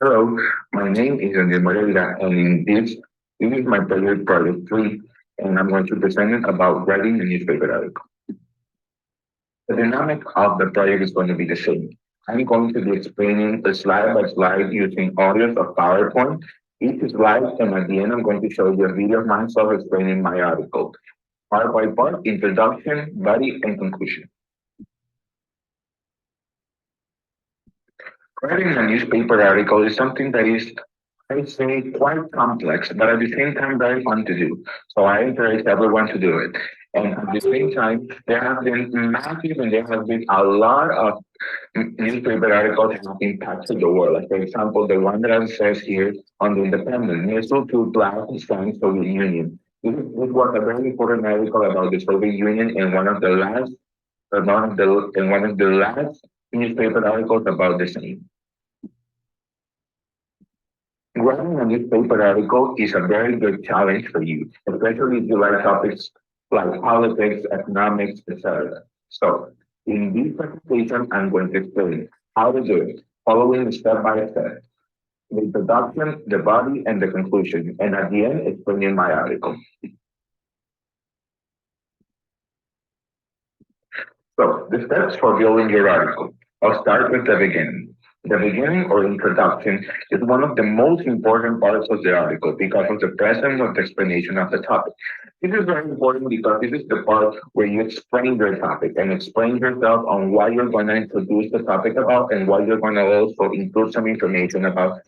Hello, my name is Moreira, and this is my project 3, and I'm going to present it about writing a newspaper article. The dynamic of the project is going to be the same. I'm going to be explaining the slide by slide using audios of PowerPoint. Each slide, and at the end, I'm going to show you a video of myself explaining my article. Part by part, introduction, body, and conclusion. Writing a newspaper article is something that is, I'd say, quite complex, but at the same time very fun to do. So I encourage everyone to do it. And at the same time, there have been massive and there has been a lot of newspaper articles that have impacted the world. Like, for example, the one that says here on the Independent, Missile to blast the Soviet Union. This was a very important article about the Soviet Union and one of the last newspaper articles about the same. Writing a newspaper article is a very good challenge for you, especially if you like topics like politics, economics, etc. So, in this presentation, I'm going to explain how to do it, following step by step, the introduction, the body, and the conclusion, and at the end, explaining my article. So, the steps for building your article. I'll start with the beginning. The beginning or introduction is one of the most important parts of the article because of the presence of the explanation of the topic. This is very important because this is the part where you explain your topic and explain yourself on why you're going to introduce the topic about and why you're going to also include some information about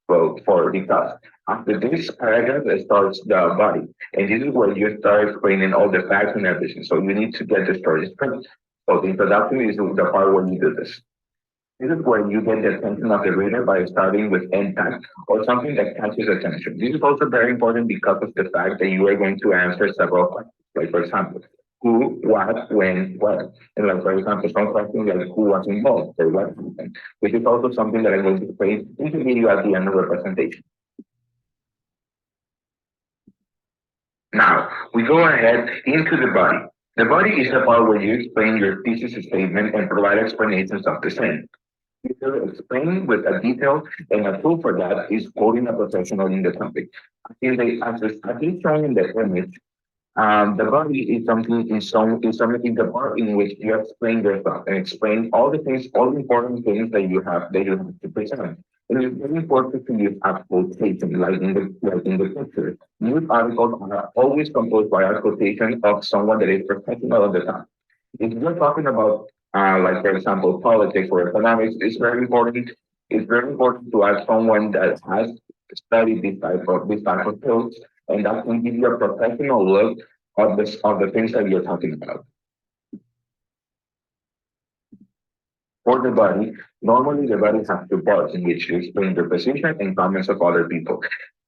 for the task. After this paragraph, it starts the body, and this is where you start explaining all the facts and everything. So you need to get the story straight. So the introduction is the part where you do this. This is where you get the attention of the reader by starting with impact or something that catches attention. This is also very important because of the fact that you are going to answer several questions. Like, for example, who, what, when, where. And like, for example, some questions like who was involved or what happened, which is also something that I'm going to explain in the video at the end of the presentation. Now, we go ahead into the body. The body is the part where you explain your thesis statement and provide explanations of the same. You will explain with a detail, and a tool for that is quoting a professional in the topic. As is shown in the image, the body is something the part in which you explain yourself and explain all the things, all the important things that you have to present. It is very important to use a quotation, like in the picture. News articles are always composed by a quotation of someone that is professional at the time. If you're talking about, like for example, politics or economics, it's very important. It's very important to have someone that has studied this type of fields, and that can give you a professional look of the things that you're talking about. For the body, normally the body has two parts in which you explain your position and comments of other people.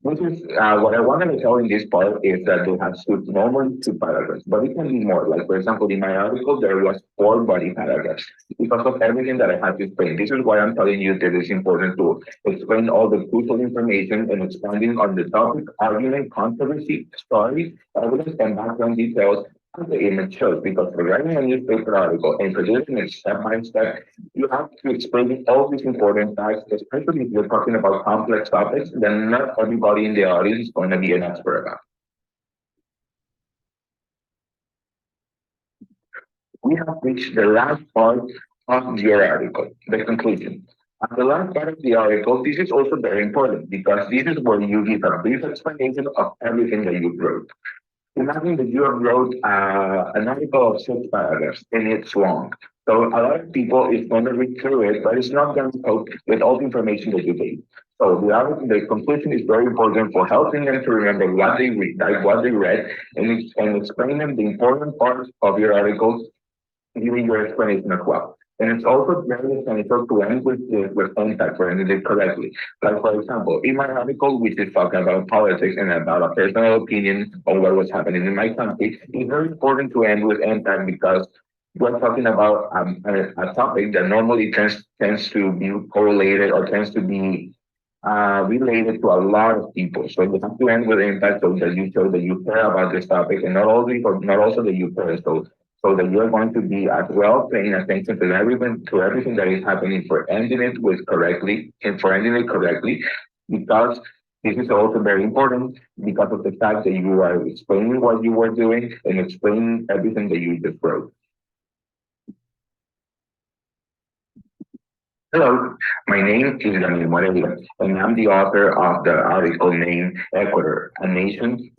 This is what I wanted to tell in this part is that they have normally two paragraphs, but it can be more. Like for example, in my article, there was 4 body paragraphs because of everything that I had to explain. This is why I'm telling you that it's important to explain all the crucial information and expanding on the topic, argument, controversy, story, evidence, and background details as the image shows. Because for writing a newspaper article and producing it step by step, you have to explain all these important facts, especially if you're talking about complex topics that not everybody in the audience is going to be an expert about. We have reached the last part of your article, the conclusion. At the last part of the article, this is also very important because this is where you give a brief explanation of everything that you wrote. Imagine that you have wrote an article of 6 paragraphs and it's long. So a lot of people is going to read through it, but it's not going to cope with all the information that you gave. So the conclusion is very important for helping them to remember what they read, like what they read, and explain them the important parts of your article, giving your explanation as well. And it's also very essential to end with context or end it correctly. Like for example, in my article, which is talking about politics and about a personal opinion on what was happening in my country, it's very important to end with impact because we're talking about a topic that normally tends to be correlated or tends to be related to a lot of people. So you have to end with impact so that you show that you care about this topic and not also that you care. so that you're going to be as well paying attention to everything that is happening for ending it with correctly and for ending it correctly, because this is also very important because of the fact that you are explaining what you were doing and explaining everything that you just wrote. Hello, my name is Moreira, and I'm the author of the article named Ecuador, a nation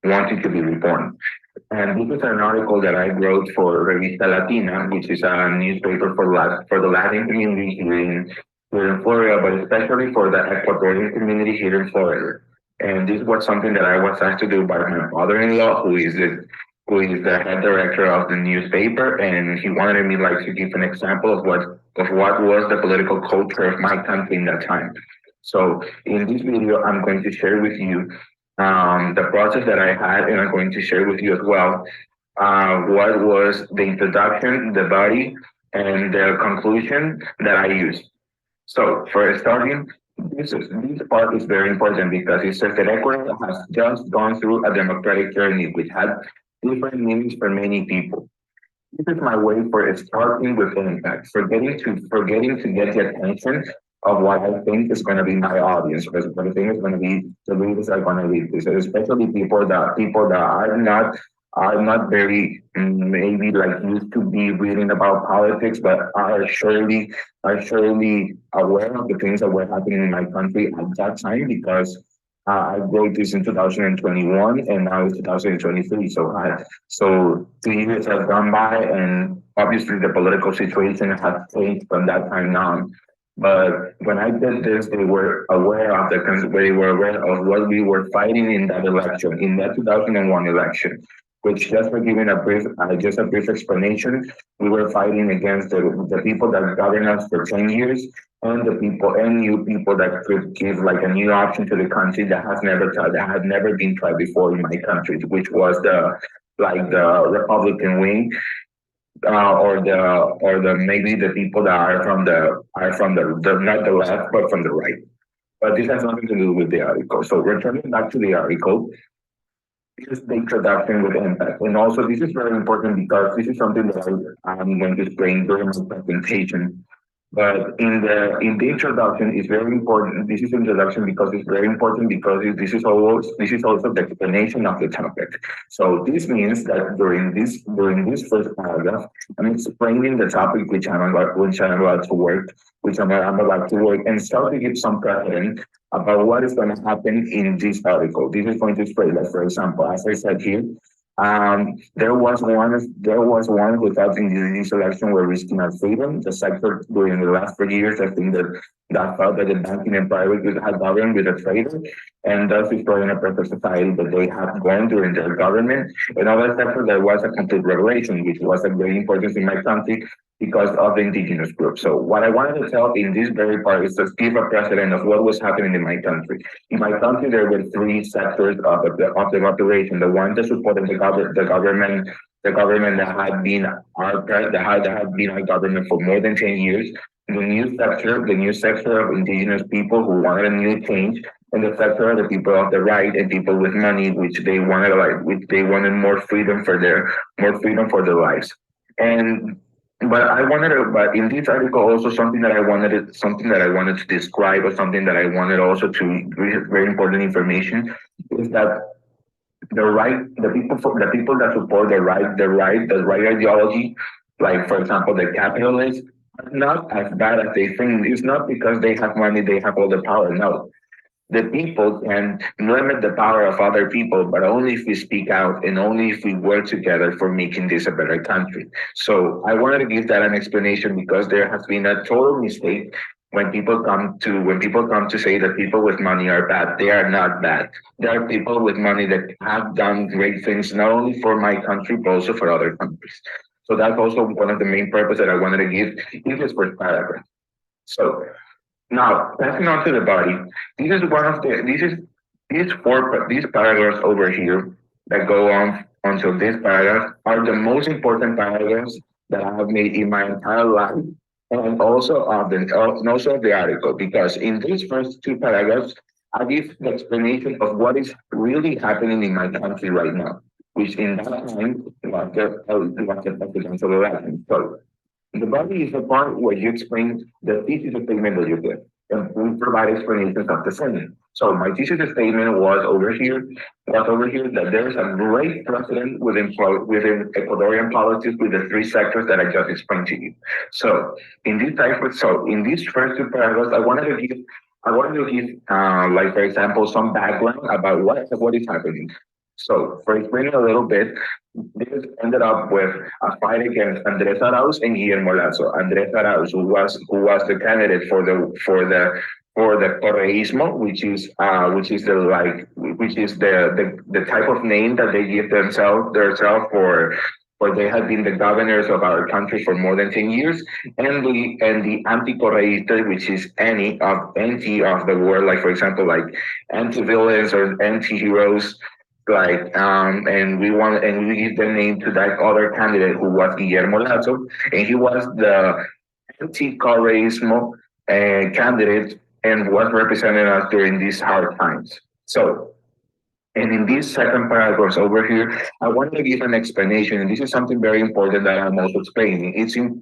wanting to be reborn. And this is an article that I wrote for Revista Latina, which is a newspaper for the Latin community here in Florida, but especially for the Ecuadorian community here in Florida. And this was something that I was asked to do by my father-in-law, who is the head director of the newspaper, and he wanted me like to give an example of what was the political culture of my country in that time. So in this video, I'm going to share with you the process that I had, and I'm going to share with you as well what was the introduction, the body, and the conclusion that I used. So for starting, this part is very important because it says that Ecuador has just gone through a democratic journey which had different meanings for many people. This is my way for starting with impact, forgetting to get the attention of what I think is going to be my audience, because what I think is going to be the readers are going to read this, especially people that are not very maybe like used to be reading about politics, but are surely aware of the things that were happening in my country at that time because I wrote this in 2021 and now it's 2023. So 2 years have gone by, and obviously the political situation has changed from that time on. But when I did this, they were aware of what we were fighting in that election, in that 2001 election. Which, just for giving a brief explanation, we were fighting against the people that governed us for 10 years, and the people and new people that could give like a new option to the country that had never been tried before in my country, which was the Republican wing, or the maybe the people that are from the not the left but from the right. But this has nothing to do with the article. So returning back to the article, this is the introduction with impact. And also, this is very important because this is something that I'm going to explain during my presentation. But in the introduction, it's very important. This is introduction because it's very important because this is also the explanation of the topic. So this means that during this first paragraph, I'm explaining the topic which I'm about to work and start to give some precedent about what is going to happen in this article. This is going to explain, like for example, as I said here, there was one who thought in this election were risking our freedom. The sector during the last 4 years, I think that thought that the banking and private had governed with a trader, and thus destroying a perfect society that they have gone during their government. Another sector there was a complete revelation, which was a very important in my country because of the indigenous group. So what I wanted to tell in this very part is to give a precedent of what was happening in my country. In my country, there were three sectors of the population. The one that supported the government that had been our government for more than 10 years. The new sector of indigenous people who wanted a new change, and the sector of the people of the right and people with money, which they wanted more freedom for their lives. And but in this article also something that I wanted to describe, or something that I wanted also to very important information, is that the people that support the right ideology, like for example the capitalists, are not as bad as they think. It's not because they have money they have all the power. No, the people can limit the power of other people, but only if we speak out and only if we work together for making this a better country. So I wanted to give that an explanation because there has been a total mistake when people come to say that people with money are bad. They are not bad. There are people with money that have done great things not only for my country but also for other countries. So that's also one of the main purposes that I wanted to give in this first paragraph. So now, passing on to the body, this is one of the these paragraphs over here that go on until this paragraph are the most important paragraphs that I have made in my entire life, and also of the article, because in these first two paragraphs I give the explanation of what is really happening in my country right now. which in that time was the presidential election. So the body is the part where you explain the thesis statement that you give, and we provide explanations of the same. So my thesis statement was over here that there is a great precedent within Ecuadorian politics with the three sectors that I just explained to you. So in these first two paragraphs, I wanted to give, like for example, some background about what is happening. So, for explaining a little bit, this ended up with a fight against Andrés Arauz and Guillermo Lazo. Andrés Arauz, who was the candidate for the Correísmo, which is the type of name that they give themselves for they have been the governors of our country for more than 10 years, and the anti-correístas, which is any of anti of the word, like for example, like anti-villains or anti-heroes, and we give the name to that other candidate who was Guillermo Lazo, and he was the anti-Correismo candidate and was representing us during these hard times. So, and in these second paragraphs over here, I want to give an explanation, and this is something very important that I'm also explaining.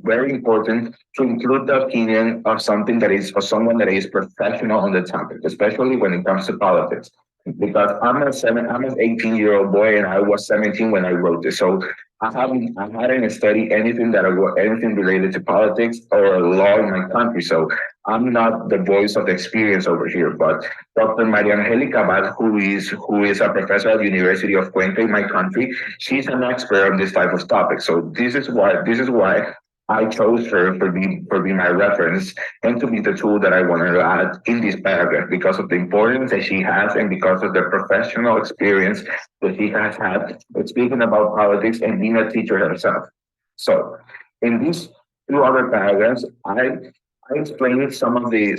Very important to include the opinion of something that is, of someone that is professional on the topic, especially when it comes to politics. Because I'm an 18-year-old boy, and I was 17 when I wrote this. So I hadn't studied anything related to politics or law in my country. So I'm not the voice of the experience over here, but Dr. Maria Angelica Abad, who is a professor at the University of Cuenca in my country, she's an expert on this type of topic. So this is why I chose her for be my reference and to be the tool that I wanted to add in this paragraph because of the importance that she has and because of the professional experience that she has had speaking about politics and being a teacher herself. So in these two other paragraphs, I explained some of the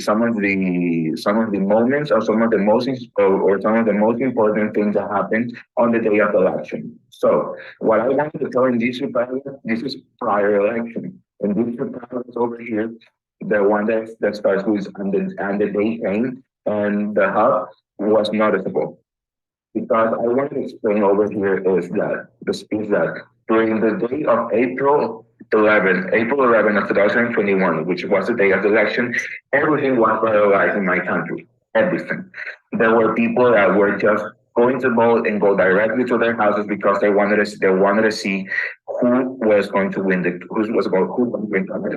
moments or some of the most important things that happened on the day of the election. So what I wanted to tell in these two paragraphs, this is prior election. And these two paragraphs over here, the one that starts with and the day came and the hub was noticeable because I want to explain over here is that during the day of April 11th of 2021, which was the day of the election, everything was paralyzed in my country. Everything. There were people that were just going to vote and go directly to their houses because they wanted to see who was going to win the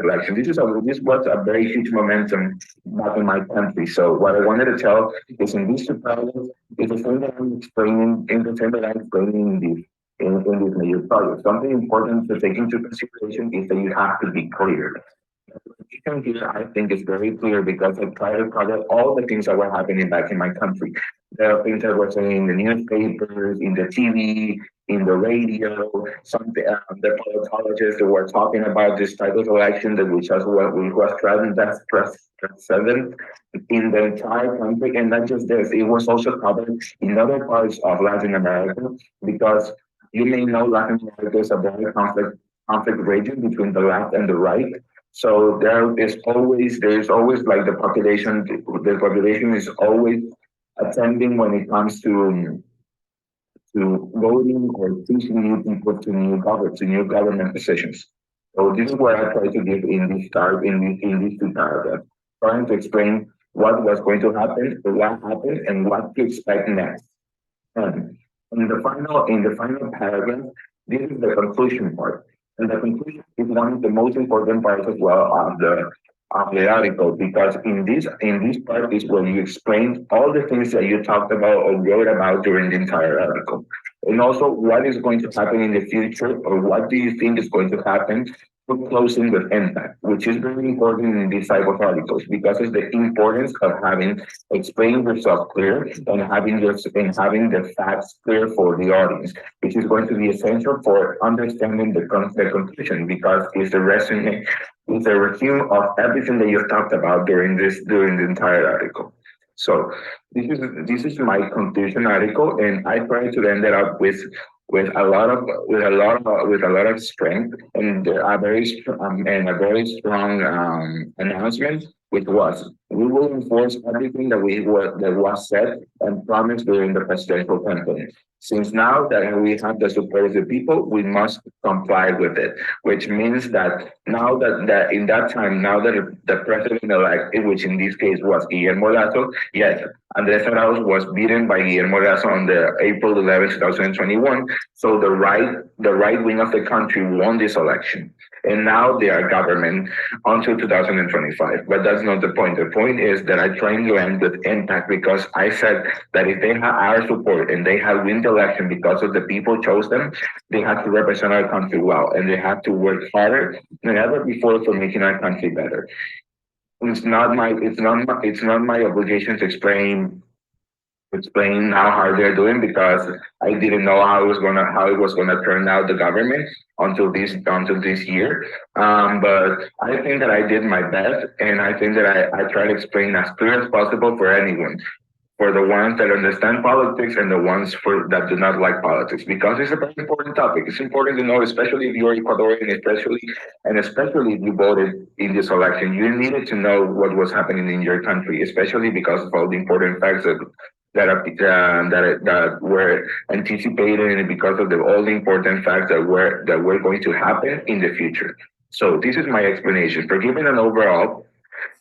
election. This was a very huge momentum back in my country. So what I wanted to tell is in these two problems is the same that I'm explaining in the same that I'm explaining in these major projects. Something important to take into consideration is that you have to be clear. Here, I think is very clear because I try to cover all the things that were happening back in my country. The things that were saying in the newspapers, in the TV, in the radio, the politologists that were talking about this type of election that which was present in the entire country, and not just this, it was also covered in other parts of Latin America because you may know Latin America is a very conflict region between the left and the right. So there is always like the population is always attending when it comes to voting or choosing new people to new government positions. So this is what I try to give in these two paragraphs, trying to explain what was going to happen, what happened, and what to expect next. And in the final paragraph, this is the conclusion part. And the conclusion is one of the most important parts as well of the article because in this part is where you explain all the things that you talked about or wrote about during the entire article. And also what is going to happen in the future or what do you think is going to happen for closing with impact, which is very important in this type of articles because it's the importance of having explaining yourself clear and having the facts clear for the audience, which is going to be essential for understanding the conclusion because it's a resume of everything that you've talked about during the entire article. So this is my conclusion article, and I try to end it up with a lot of strength and a very strong announcement which was, we will enforce everything that was said and promised during the presidential campaign. Since now that we have the support of the people, we must comply with it, which means that now that in that time, now that the president-elect, which in this case was Guillermo Lasso, yes, Andres Arauz was beaten by Guillermo Lasso on the April 11th, 2021. So the right wing of the country won this election. And now they are government until 2025. But that's not the point. The point is that I try to end with impact because I said that if they have our support and they have win the election because of the people chose them, they have to represent our country well and they have to work harder than ever before for making our country better. It's not my obligation to explain how hard they're doing because I didn't know how it was gonna turn out the government until this year. But I think that I did my best, and I think that I try to explain as clear as possible for anyone, for the ones that understand politics and the ones that do not like politics, because it's a very important topic. It's important to know, especially if you're Ecuadorian, especially if you voted in this election, you needed to know what was happening in your country, especially because of all the important facts that were anticipated and because of all the important facts that were going to happen in the future. So this is my explanation. For giving an overall,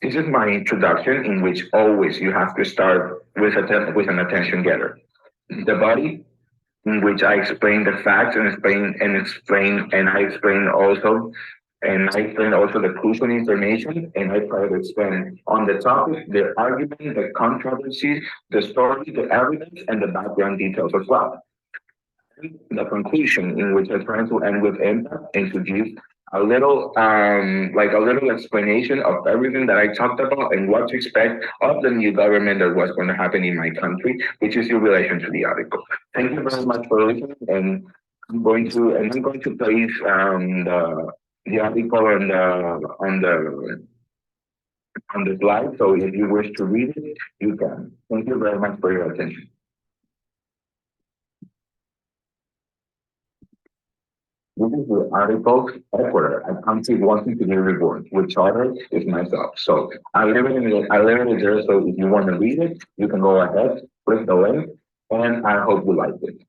this is my introduction in which always you have to start with an attention getter. The body, in which I explain the facts and I explain also the crucial information, and I try to explain on the topic, the argument, the controversy, the story, the evidence, and the background details as well. The conclusion, in which I try to end with impact and to give a little explanation of everything that I talked about and what to expect of the new government that was going to happen in my country, which is in relation to the article. Thank you very much for listening, and I'm going to place the article on the slide. So if you wish to read it, you can. Thank you very much for your attention. This is the article Ecuador, a country wanting to be reborn, which author is myself. So I leave it there. So if you want to read it, you can go ahead, click the link, and I hope you like it.